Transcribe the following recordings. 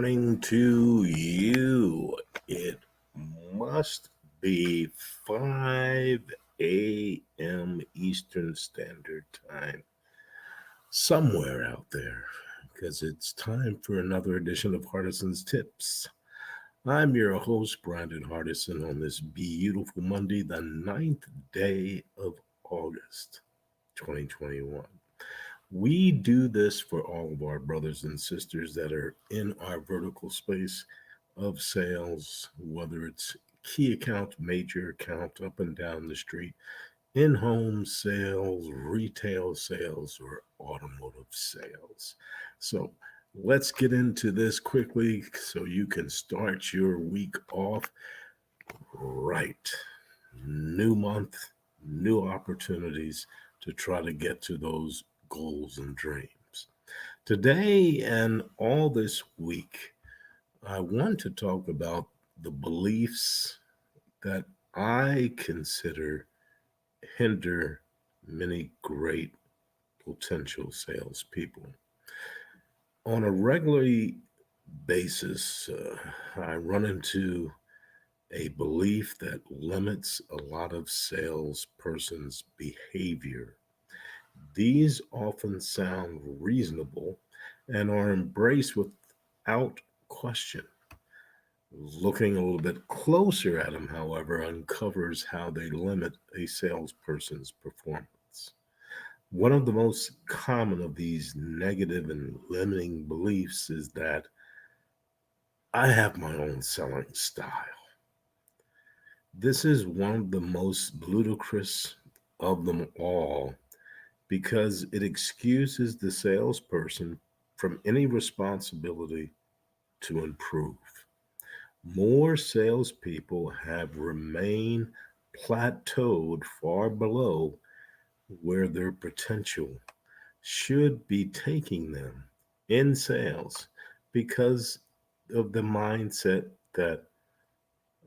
morning to you. It must be 5 a.m. Eastern Standard Time somewhere out there because it's time for another edition of Hardison's Tips. I'm your host, Brandon Hardison, on this beautiful Monday, the 9th day of August, 2021. We do this for all of our brothers and sisters that are in our vertical space of sales, whether it's key account, major account, up and down the street, in home sales, retail sales, or automotive sales. So let's get into this quickly so you can start your week off right. New month, new opportunities to try to get to those goals and dreams. Today and all this week, I want to talk about the beliefs that I consider hinder many great potential salespeople. On a regular basis, I run into a belief that limits a lot of salespersons' behavior. These often sound reasonable and are embraced without question. Looking a little bit closer at them, however, uncovers how they limit a salesperson's performance. One of the most common of these negative and limiting beliefs is that I have my own selling style. This is one of the most ludicrous of them all because it excuses the salesperson from any responsibility to improve. More salespeople have remained plateaued far below where their potential should be taking them in sales because of the mindset that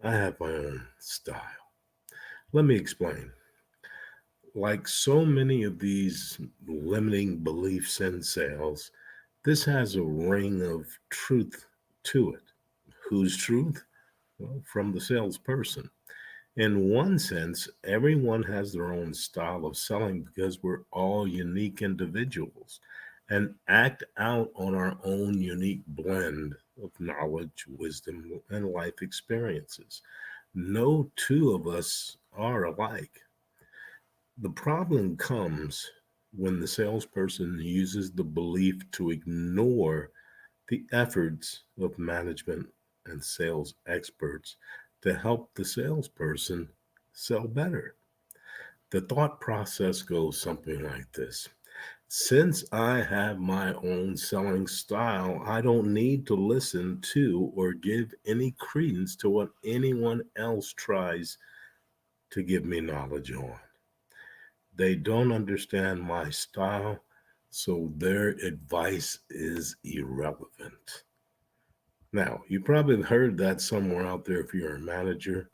I have my own style. Let me explain. Like so many of these limiting beliefs in sales, this has a ring of truth to it. Whose truth? Well, from the salesperson. In one sense, everyone has their own style of selling because we're all unique individuals and act out on our own unique blend of knowledge, wisdom, and life experiences. No two of us are alike. The problem comes when the salesperson uses the belief to ignore the efforts of management and sales experts to help the salesperson sell better. The thought process goes something like this. Since I have my own selling style, I don't need to listen to or give any credence to what anyone else tries to give me knowledge on. They don't understand my style, so their advice is irrelevant. Now, you probably heard that somewhere out there if you're a manager,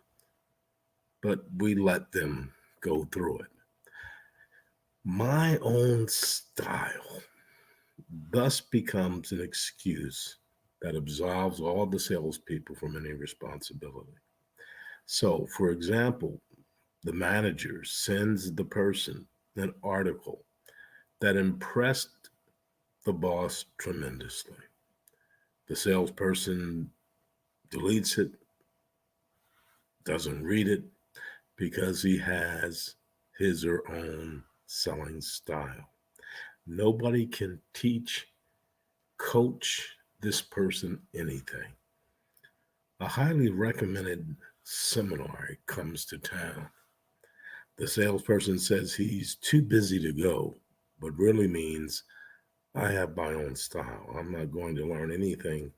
but we let them go through it. My own style thus becomes an excuse that absolves all the salespeople from any responsibility. So, for example, the manager sends the person an article that impressed the boss tremendously. The salesperson deletes it, doesn't read it because he has his or own selling style. Nobody can teach, coach this person anything. A highly recommended seminar comes to town. The salesperson says he's too busy to go, but really means I have my own style. I'm not going to learn anything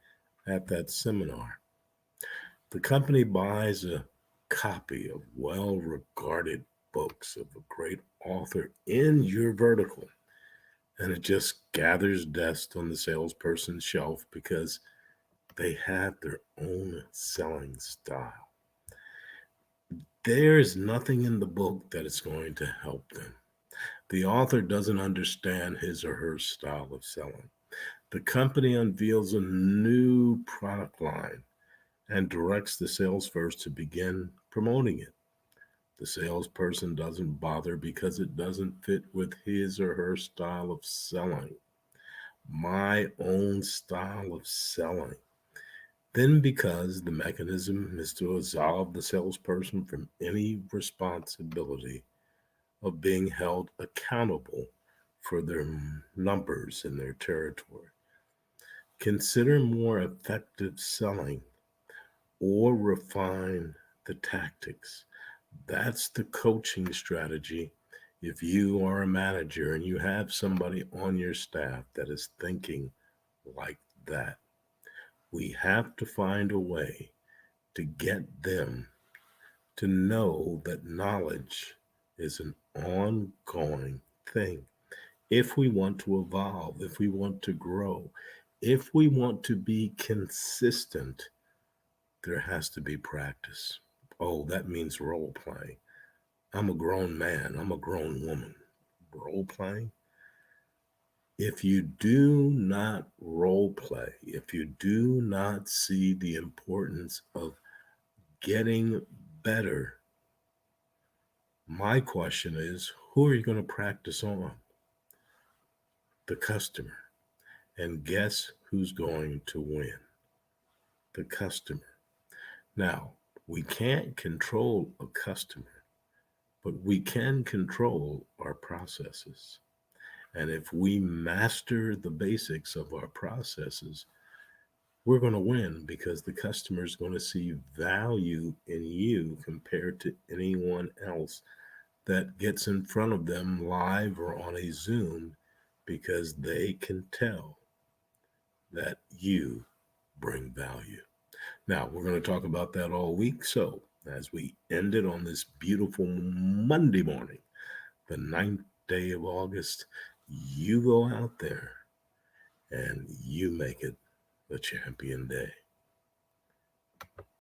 at that seminar. The company buys a copy of well regarded books of a great author in your vertical, and it just gathers dust on the salesperson's shelf because they have their own selling style. There's nothing in the book that is going to help them. The author doesn't understand his or her style of selling. The company unveils a new product line and directs the salesperson to begin promoting it. The salesperson doesn't bother because it doesn't fit with his or her style of selling. My own style of selling. Then, because the mechanism is to absolve the salesperson from any responsibility of being held accountable for their numbers in their territory. Consider more effective selling or refine the tactics. That's the coaching strategy. If you are a manager and you have somebody on your staff that is thinking like that, we have to find a way to get them to know that knowledge is an ongoing thing. If we want to evolve, if we want to grow, if we want to be consistent, there has to be practice. Oh, that means role playing. I'm a grown man, I'm a grown woman. Role playing? If you do not role play, if you do not see the importance of getting better, my question is who are you going to practice on? The customer. And guess who's going to win? The customer. Now, we can't control a customer, but we can control our processes. And if we master the basics of our processes, we're going to win because the customer is going to see value in you compared to anyone else that gets in front of them live or on a Zoom because they can tell that you bring value. Now, we're going to talk about that all week. So, as we end it on this beautiful Monday morning, the 9th day of August, you go out there and you make it a champion day.